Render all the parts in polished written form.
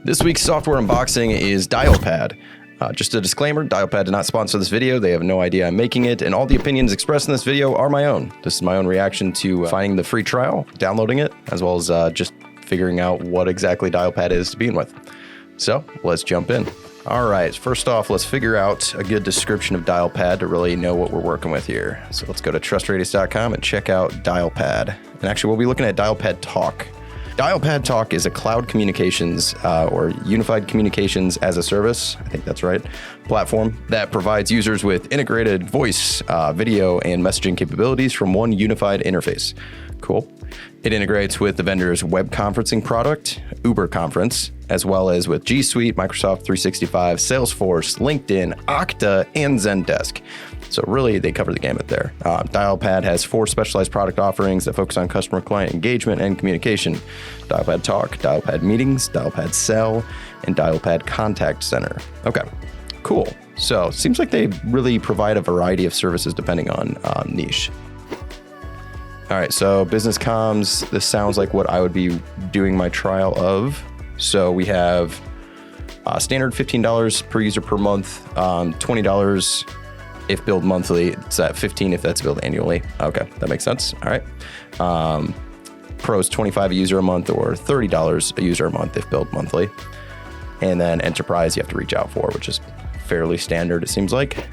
This week's software unboxing is Dialpad. Just a disclaimer, Dialpad did not sponsor this video. They have no idea I'm making it, and all the opinions expressed in this video are my own. This is my own reaction to finding the free trial, downloading it, as well as just figuring out what exactly Dialpad is to begin with. So let's jump in. All right, first off, let's figure out a good description of Dialpad to really know what we're working with here. So let's go to trustradius.com and check out Dialpad. And actually, we'll be looking at Dialpad Talk. Dialpad Talk is a cloud communications or unified communications as a service, I think that's right, platform that provides users with integrated voice, video, and messaging capabilities from one unified interface. Cool. It integrates with the vendor's web conferencing product, Uber Conference, as well as with G Suite, Microsoft 365, Salesforce, LinkedIn, Okta, and Zendesk. So really, they cover the gamut there. Dialpad has 4 specialized product offerings that focus on customer-client engagement and communication. Dialpad Talk, Dialpad Meetings, Dialpad Sell, and Dialpad Contact Center. Okay, cool. So seems like they really provide a variety of services depending on niche. All right, so business comms, this sounds like what I would be doing my trial of. So we have standard $15 per user per month, $20 if billed monthly. It's at $15 if that's billed annually. Okay, that makes sense. All right. Pros $25 a user a month or $30 a user a month if billed monthly. And then enterprise you have to reach out for, which is fairly standard, it seems like.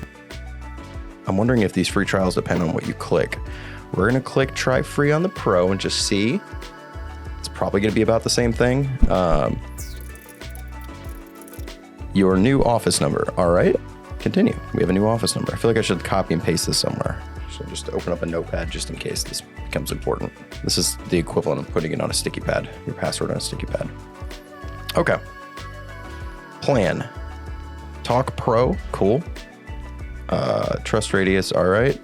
I'm wondering if these free trials depend on what you click. We're gonna click try free on the Pro and just see. It's probably gonna be about the same thing. Your new office number. All right, continue. We have a new office number. I feel like I should copy and paste this somewhere. So just open up a notepad just in case this becomes important. This is the equivalent of putting it on a sticky pad, your password on a sticky pad. Okay. Plan. Talk Pro, cool. Trust radius, all right.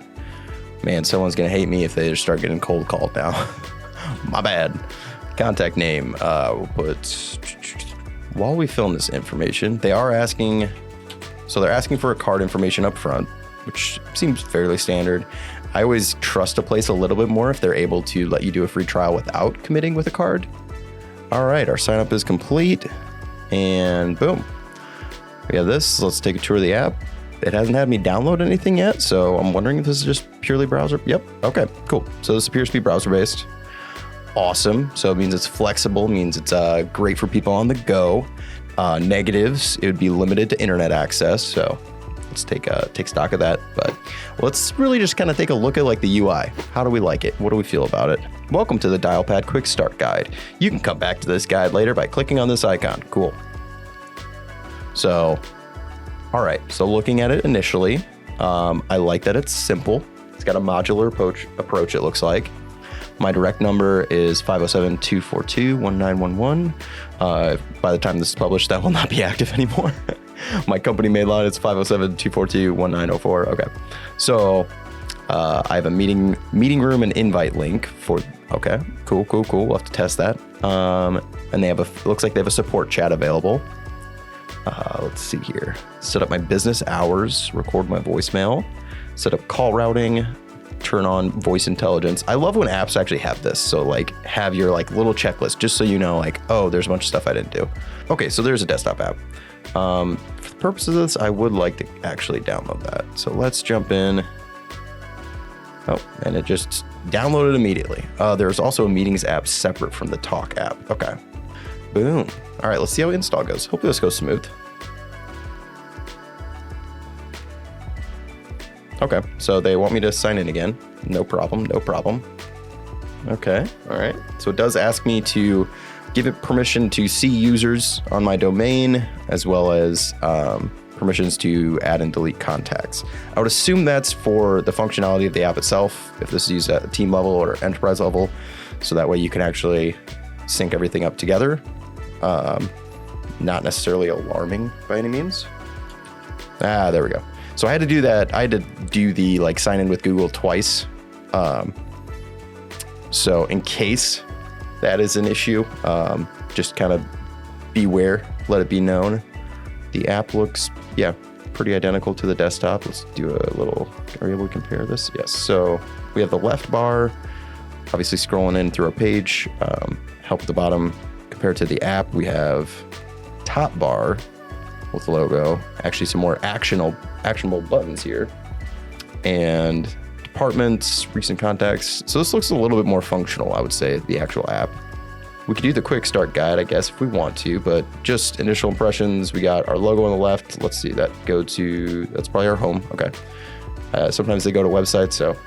Man, someone's gonna hate me if they just start getting cold called now. My bad. Contact name, we'll put, while we fill in this information, they are asking, so they're asking for a card information up front, which seems fairly standard. I always trust a place a little bit more if they're able to let you do a free trial without committing with a card. All right, our sign up is complete, and boom. We have this, let's take a tour of the app. It hasn't had me download anything yet, so I'm wondering if this is just purely browser. Yep, okay, cool. So this appears to be browser-based. Awesome, so it means it's flexible, means it's great for people on the go. Negatives, it would be limited to internet access, so let's take stock of that. But let's really just kind of take a look at like the UI. How do we like it? What do we feel about it? Welcome to the Dialpad Quick Start Guide. You can come back to this guide later by clicking on this icon. Cool. So, all right, so looking at it initially, I like that it's simple. It's got a modular approach, it looks like. My direct number is 507-242-1911. By the time this is published, that will not be active anymore. My company mail line is 507-242-1904. Okay, so I have a meeting room and invite link for. Okay, cool. We'll have to test that. And they have looks like they have a support chat available. Let's see here. Set up my business hours, record my voicemail, set up call routing, turn on voice intelligence. I love when apps actually have this. So like have your like little checklist just so you know like, oh, there's a bunch of stuff I didn't do. Okay, so there's a desktop app. For the purposes of this, I would like to actually download that. So let's jump in. Oh, and it just downloaded immediately. There's also a meetings app separate from the talk app. Okay. Boom. All right, let's see how install goes. Hopefully this goes smooth. Okay, so they want me to sign in again. No problem. Okay, all right. So it does ask me to give it permission to see users on my domain, as well as permissions to add and delete contacts. I would assume that's for the functionality of the app itself, if this is used at a team level or enterprise level, so that way you can actually sync everything up together. Not necessarily alarming by any means. There we go. So I had to do that. I had to do the like sign in with Google twice. So in case that is an issue, just kind of beware, let it be known. The app looks, yeah, pretty identical to the desktop. Let's do a little, are we able to compare this? Yes. So we have the left bar, obviously scrolling in through our page, help at the bottom. Compared to the app, we have top bar with the logo. Actually, some more actionable buttons here. And departments, recent contacts. So this looks a little bit more functional, I would say, the actual app. We could do the quick start guide, I guess, if we want to, but just initial impressions. We got our logo on the left. Let's see, that's probably our home. Okay. Sometimes they go to websites. So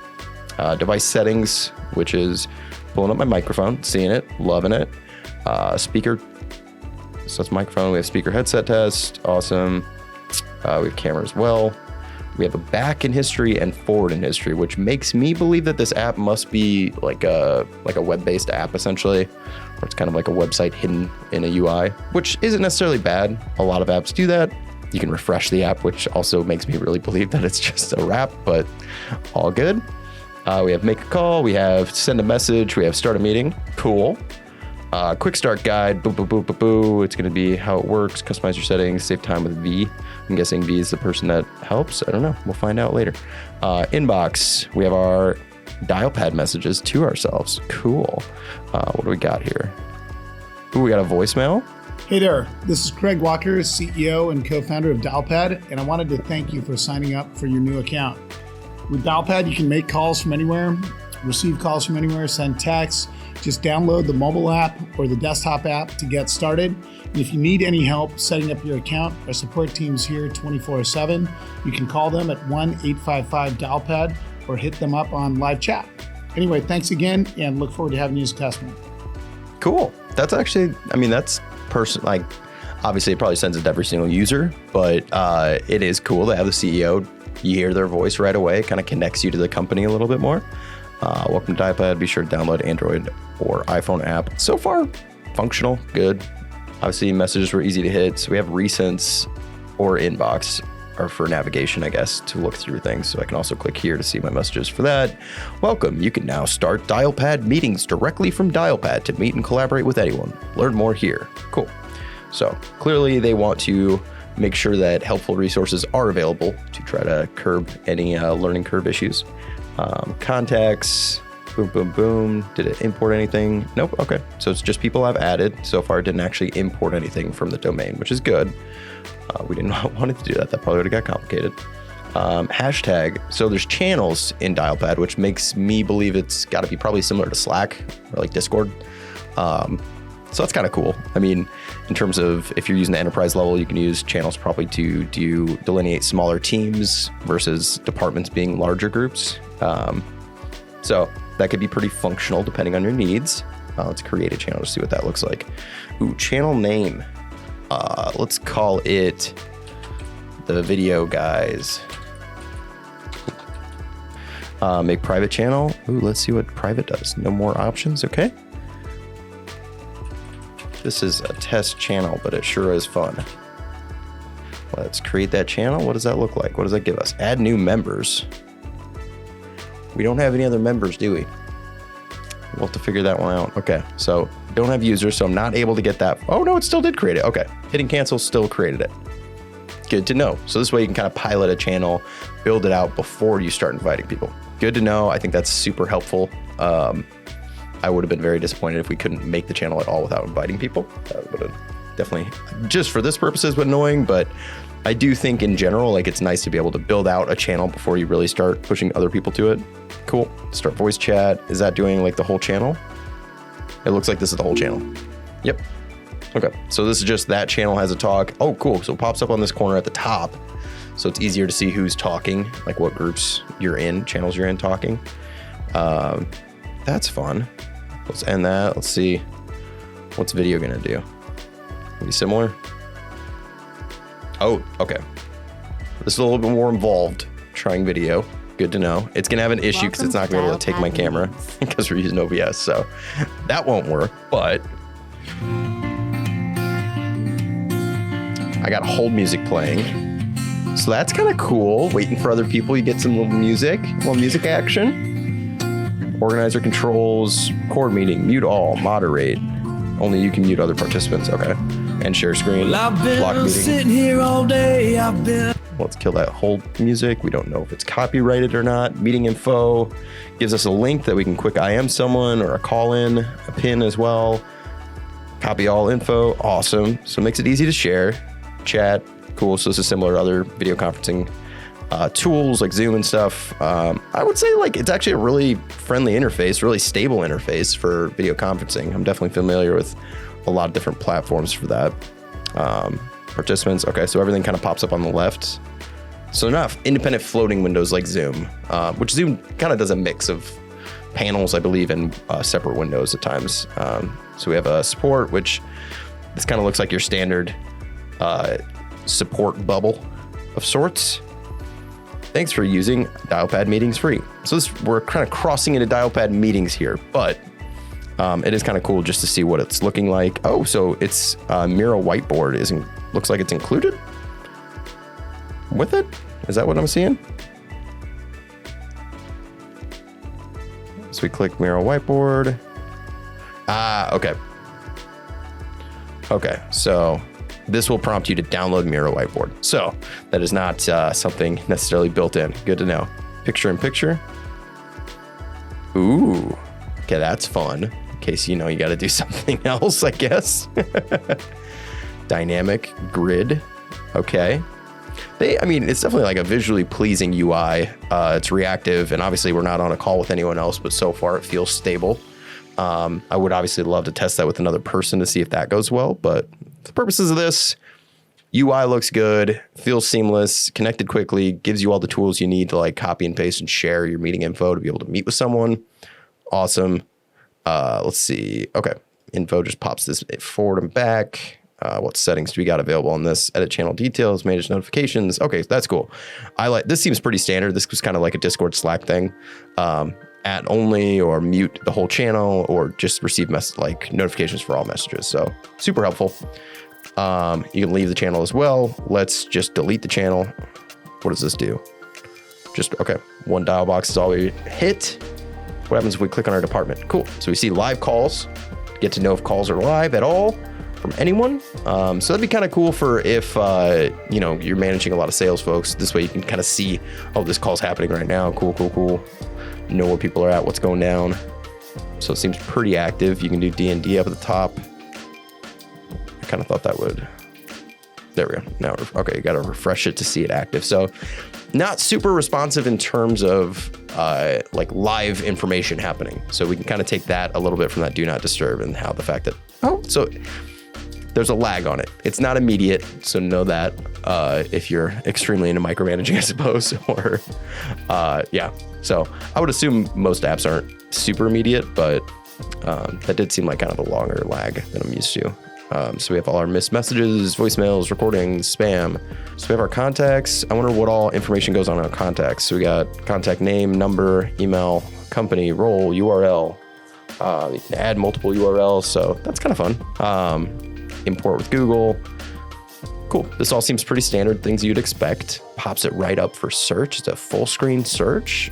device settings, which is pulling up my microphone, seeing it, loving it. Speaker. So it's microphone. We have speaker headset test. Awesome. We have camera as well. We have a back in history and forward in history, which makes me believe that this app must be like a web-based app, essentially, where it's kind of like a website hidden in a UI, which isn't necessarily bad. A lot of apps do that. You can refresh the app, which also makes me really believe that it's just a wrap, but all good. We have make a call. We have send a message. We have start a meeting. Cool. Quick start guide, boo, boo, boo, boo, boo. It's going to be how it works, customize your settings, save time with V. I'm guessing V is the person that helps. I don't know. We'll find out later. Inbox, we have our Dialpad messages to ourselves. Cool. What do we got here? Ooh, we got a voicemail. Hey there, this is Craig Walker, CEO and co-founder of Dialpad, and I wanted to thank you for signing up for your new account. With Dialpad, you can make calls from anywhere, receive calls from anywhere, send texts. Just download the mobile app or the desktop app to get started. And if you need any help setting up your account, our support team's here 24/7. You can call them at 1-855-DIALPAD or hit them up on live chat. Anyway, thanks again and look forward to having you as a customer. Cool. That's actually, that's like, obviously it probably sends it to every single user, but it is cool to have the CEO. You hear their voice right away, kind of connects you to the company a little bit more. Welcome to Dialpad. Be sure to download Android or iPhone app. So far, functional, good. Obviously, messages were easy to hit. So we have recents or inbox, or for navigation, I guess, to look through things. So I can also click here to see my messages for that. Welcome. You can now start Dialpad meetings directly from Dialpad to meet and collaborate with anyone. Learn more here. Cool. So clearly they want to make sure that helpful resources are available to try to curb any learning curve issues. Contacts, boom, boom, boom. Did it import anything? Nope. Okay. So it's just people I've added. So far, it didn't actually import anything from the domain, which is good. We did not want it to do that. That probably would have got complicated. Hashtag. So there's channels in Dialpad, which makes me believe it's got to be probably similar to Slack or like Discord. So that's kind of cool. In terms of if you're using the enterprise level, you can use channels probably to delineate smaller teams versus departments being larger groups. So that could be pretty functional depending on your needs. Let's create a channel to see what that looks like. Ooh, channel name. Let's call it the video guys. Make private channel. Ooh, let's see what private does. No more options. Okay. This is a test channel, but it sure is fun. Let's create that channel. What does that look like? What does that give us? Add new members. We don't have any other members, do we? We'll have to figure that one out. Okay, so don't have users, so I'm not able to get that. Oh no, it still did create it. Okay, hitting cancel still created it. Good to know. So this way you can kind of pilot a channel, build it out before you start inviting people. Good to know. I think that's super helpful. I would have been very disappointed if we couldn't make the channel at all without inviting people. That would have definitely, just for this purposes, been annoying, but I do think in general, like it's nice to be able to build out a channel before you really start pushing other people to it. Cool. Start voice chat. Is that doing like the whole channel? It looks like this is the whole channel. Yep. Okay. So this is just that channel has a talk. Oh, cool. So it pops up on this corner at the top. So it's easier to see who's talking, like what groups you're in, channels you're in talking. That's fun. Let's end that. Let's see. What's video gonna do? Maybe similar? Oh, okay. This is a little bit more involved. Trying video. Good to know. It's gonna have an issue because it's not gonna be able to take my camera because we're using OBS. So that won't work, but I got hold music playing. So that's kind of cool. Waiting for other people. You get some little music action. Organizer controls, record meeting, mute all, moderate. Only you can mute other participants. Okay. And share screen. Well, I've been block meeting. Sitting here all day. Let's kill that hold music. We don't know if it's copyrighted or not. Meeting info gives us a link that we can quick IM someone or a call in, a pin as well. Copy all info. Awesome. So it makes it easy to share. Chat. Cool. So this is similar to other video conferencing tools like Zoom and stuff. I would say like it's actually a really friendly interface, really stable interface for video conferencing. I'm definitely familiar with a lot of different platforms for that. Participants. Okay, so everything kind of pops up on the left. So not independent floating windows like Zoom, which Zoom kind of does a mix of panels, I believe, and separate windows at times. So we have a support, which this kind of looks like your standard support bubble of sorts. Thanks for using Dialpad Meetings free. So we're kind of crossing into Dialpad Meetings here, but it is kind of cool just to see what it's looking like. Oh, so it's Miro whiteboard looks like it's included with it. Is that what I'm seeing? So we click Miro whiteboard. Okay. Okay, so this will prompt you to download Miro whiteboard. So that is not something necessarily built in. Good to know. Picture in picture. Ooh, okay, that's fun. In case you know you got to do something else, I guess. Dynamic grid. Okay. It's definitely like a visually pleasing UI. It's reactive, and obviously we're not on a call with anyone else, but so far it feels stable. I would obviously love to test that with another person to see if that goes well, but for the purposes of this, UI looks good, feels seamless, connected quickly, gives you all the tools you need to like copy and paste and share your meeting info to be able to meet with someone. Awesome. Let's see. Okay. Info just pops this forward and back. What settings do we got available on this? Edit channel details, manage notifications. Okay, that's cool. This seems pretty standard. This was kind of like a Discord Slack thing. Add only or mute the whole channel or just receive notifications for all messages. So super helpful. You can leave the channel as well. Let's just delete the channel. What does this do? Okay, one dial box is all we hit. What happens if we click on our department? Cool. So we see live calls, get to know if calls are live at all from anyone. So that'd be kind of cool for if, you're managing a lot of sales folks. This way you can kind of see, oh, this call's happening right now. Cool. Know where people are at, what's going down. So it seems pretty active. You can do D&D up at the top. I kind of thought that would, there we go. Now, okay, you got to refresh it to see it active. So not super responsive in terms of like live information happening. So we can kind of take that a little bit from that do not disturb and how the fact that, so there's a lag on it. It's not immediate. So know that if you're extremely into micromanaging, I suppose, or yeah. So I would assume most apps aren't super immediate, but that did seem like kind of a longer lag than I'm used to. So we have all our missed messages, voicemails, recordings, spam. So we have our contacts. I wonder what all information goes on our contacts. So we got contact name, number, email, company, role, URL. You can add multiple URLs. So that's kind of fun. Import with Google. Cool. This all seems pretty standard, things you'd expect. Pops it right up for search. It's a full screen search.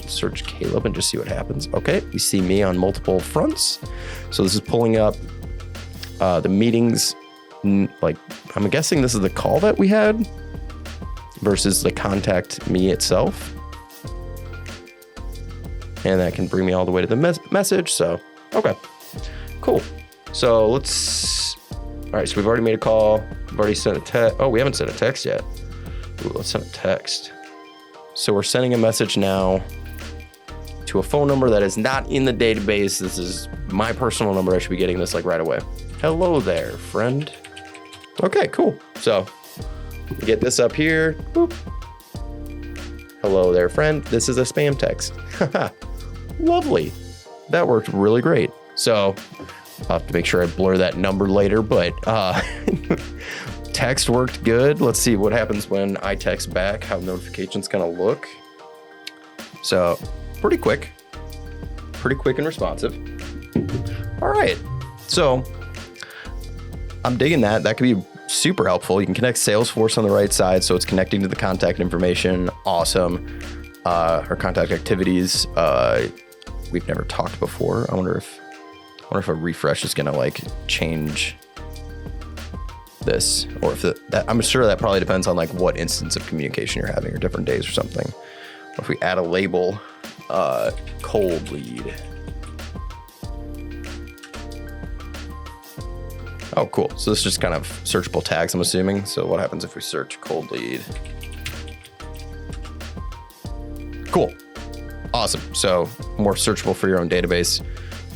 Search Caleb and just see what happens. Okay, we see me on multiple fronts. So this is pulling up the meetings. Like, I'm guessing this is the call that we had versus the contact me itself. And that can bring me all the way to the message. So, okay, cool. So all right, so we've already made a call. We've already sent a text. Oh, we haven't sent a text yet. Ooh, let's send a text. So we're sending a message now to a phone number that is not in the database. This is my personal number. I should be getting this like right away. Hello there, friend. Okay, cool. So get this up here. Boop. Hello there, friend. This is a spam text. Lovely. That worked really great. So I'll have to make sure I blur that number later, but text worked good. Let's see what happens when I text back, how notifications kind of look. So pretty quick and responsive. All right. So I'm digging that. That could be super helpful. You can connect Salesforce on the right side. So it's connecting to the contact information. Awesome. Our contact activities. We've never talked before. I wonder if a refresh is gonna like change this, or if I'm sure that probably depends on like what instance of communication you're having or different days or something. Or if we add a label, cold lead. Oh, cool. So this is just kind of searchable tags, I'm assuming. So what happens if we search cold lead? Cool. Awesome. So more searchable for your own database.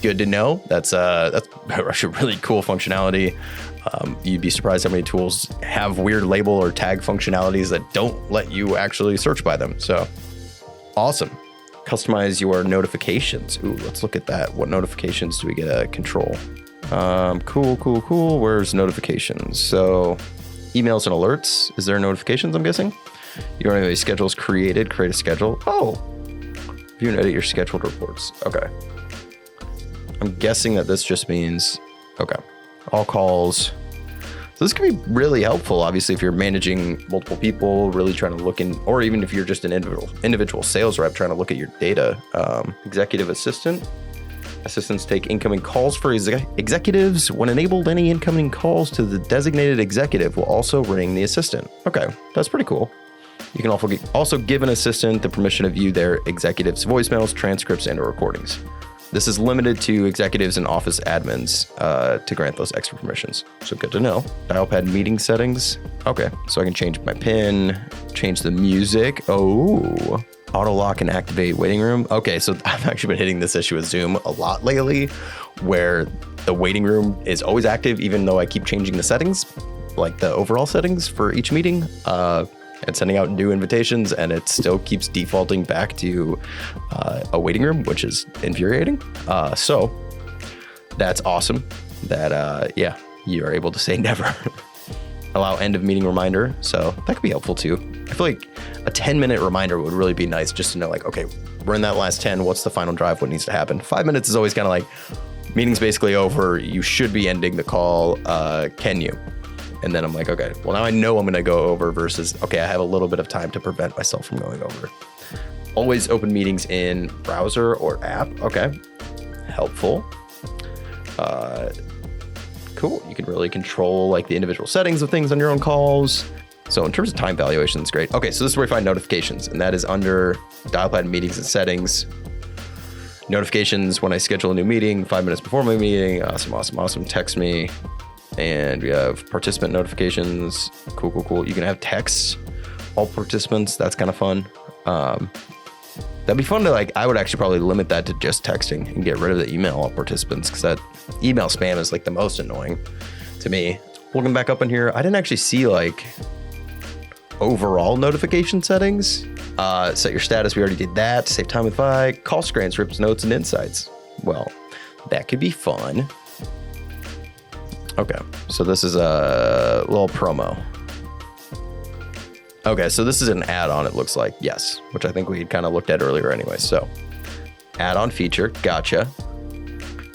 Good to know. That's actually really cool functionality. You'd be surprised how many tools have weird label or tag functionalities that don't let you actually search by them. So awesome. Customize your notifications. Ooh, let's look at that. What notifications do we get to control? Cool. Where's notifications? So emails and alerts. Is there notifications, I'm guessing? You don't have any schedules created. Create a schedule. Oh, view and edit your scheduled reports. Okay. I'm guessing that this just means, okay, all calls. So this can be really helpful, obviously, if you're managing multiple people, really trying to look in, or even if you're just an individual sales rep trying to look at your data. Executive assistant. Assistants take incoming calls for executives. When enabled, any incoming calls to the designated executive will also ring the assistant. Okay, that's pretty cool. You can also give an assistant the permission to view their executives' voicemails, transcripts, and recordings. This is limited to executives and office admins to grant those extra permissions. So good to know. Dialpad meeting settings. Okay, so I can change my PIN, change the music. Oh, auto lock and activate waiting room. Okay, so I've actually been hitting this issue with Zoom a lot lately, where the waiting room is always active, even though I keep changing the settings, like the overall settings for each meeting. And sending out new invitations, and it still keeps defaulting back to a waiting room, which is infuriating. So that's awesome that, yeah, you are able to say never. Allow end of meeting reminder. So that could be helpful too. I feel like a 10-minute reminder would really be nice, just to know like, okay, we're in that last 10. What's the final drive? What needs to happen? 5 minutes is always kind of like, meeting's basically over. You should be ending the call. Can you? And then I'm like, okay, well, now I know I'm going to go over versus, okay, I have a little bit of time to prevent myself from going over. Always open meetings in browser or app. Okay. Helpful. Cool. You can really control like the individual settings of things on your own calls. So in terms of time valuation, it's great. Okay. So this is where we find notifications, and that is under Dialpad meetings and settings. Notifications when I schedule a new meeting, 5 minutes before my meeting. Awesome. Text me. And we have participant notifications. Cool. You can have text all participants. That's kind of fun. That'd be fun to like, I would actually probably limit that to just texting and get rid of the email all participants, because that email spam is like the most annoying to me. Looking back up in here, I didn't actually see like overall notification settings. Set your status. We already did that. Save time with Vi. Call transcripts, notes, and insights. Well, that could be fun. Okay, so this is a little promo. Okay, so this is an add-on, it looks like. Yes, which I think we kind of looked at earlier anyway. So add-on feature, gotcha.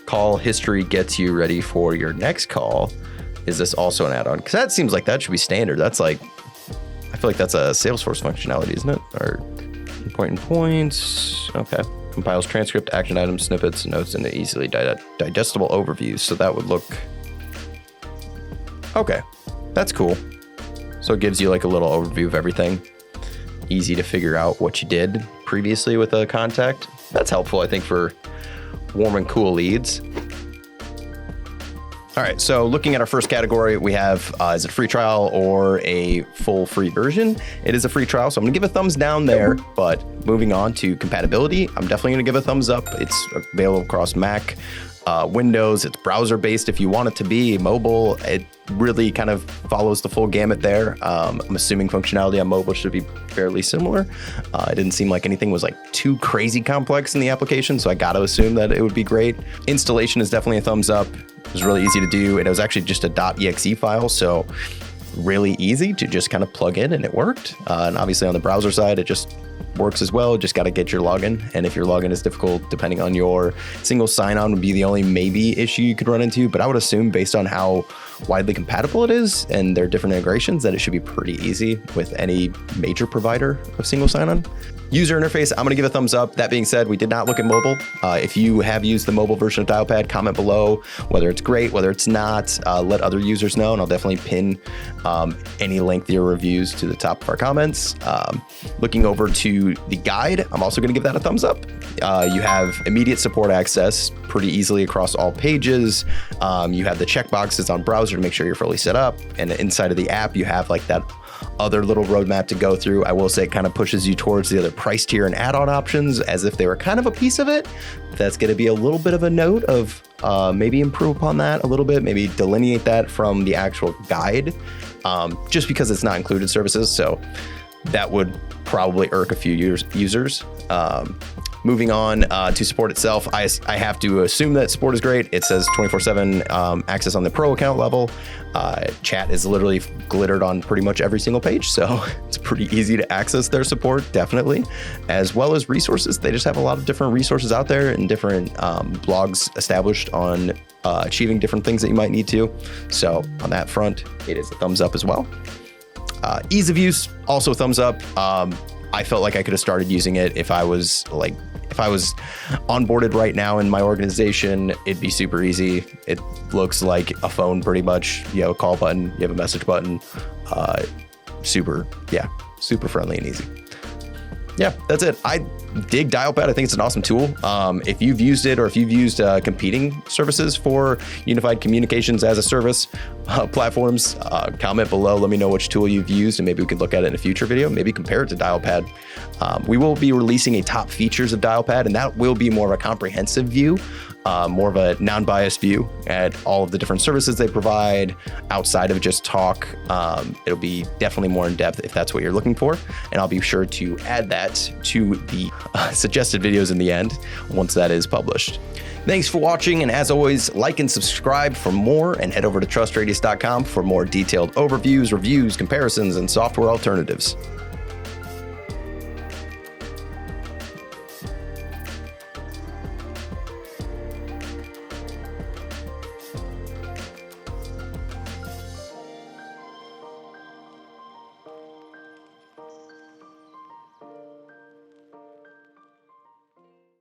Call history gets you ready for your next call. Is this also an add-on? Because that seems like that should be standard. That's like, I feel like that's a Salesforce functionality, isn't it? Or points. Okay. Compiles transcript, action items, snippets, notes into easily digestible overviews. So that would look... Okay, that's cool. So it gives you like a little overview of everything. Easy to figure out what you did previously with a contact. That's helpful, I think, for warm and cool leads. All right, so looking at our first category, we have, is it a free trial or a full free version? It is a free trial, so I'm gonna give a thumbs down there, but moving on to compatibility, I'm definitely gonna give a thumbs up. It's available across Mac, Windows, it's browser-based if you want it to be, mobile. It really kind of follows the full gamut there. I'm assuming functionality on mobile should be fairly similar. It didn't seem like anything was like too crazy complex in the application, so I gotta assume that it would be great. Installation is definitely a thumbs up. It was really easy to do, and it was actually just a .exe file, so really easy to just kind of plug in, and it worked. And obviously on the browser side, it just works as well. Just got to get your login. And if your login is difficult, depending on your single sign-on would be the only maybe issue you could run into. But I would assume based on how widely compatible it is and their different integrations, that it should be pretty easy with any major provider of single sign-on. User interface, I'm going to give a thumbs up. That being said, we did not look at mobile. If you have used the mobile version of Dialpad, comment below whether it's great, whether it's not. Let other users know, and I'll definitely pin any lengthier reviews to the top of our comments. Looking over to the guide, I'm also going to give that a thumbs up. You have immediate support access pretty easily across all pages. You have the checkboxes on browser browser to make sure you're fully set up. And inside of the app, you have like that other little roadmap to go through. I will say it kind of pushes you towards the other price tier and add-on options as if they were kind of a piece of it. That's going to be a little bit of a note of maybe improve upon that a little bit, maybe delineate that from the actual guide, just because it's not included services. So that would probably irk a few users. Moving on to support itself, I have to assume that support is great. It says 24/7 access on the pro account level. Chat is literally glittered on pretty much every single page, so it's pretty easy to access their support, definitely, as well as resources. They just have a lot of different resources out there and different blogs established on achieving different things that you might need to. So on that front, it is a thumbs up as well. Ease of use, also thumbs up. I felt like I could have started using it if I was onboarded right now in my organization. It'd be super easy. It looks like a phone pretty much. You have a call button, you have a message button. Super friendly and easy. Yeah, that's it. I dig Dialpad. I think it's an awesome tool. If you've used it, or if you've used competing services for unified communications as a service platforms, comment below. Let me know which tool you've used, and maybe we can look at it in a future video. Maybe compare it to Dialpad. We will be releasing a top features of Dialpad, and that will be more of a comprehensive view, more of a non-biased view at all of the different services they provide outside of just talk. It'll be definitely more in depth if that's what you're looking for, and I'll be sure to add that to the suggested videos in the end once that is published. Thanks for watching, and as always, like and subscribe for more, and head over to trustradius.com for more detailed overviews, reviews, comparisons, and software alternatives.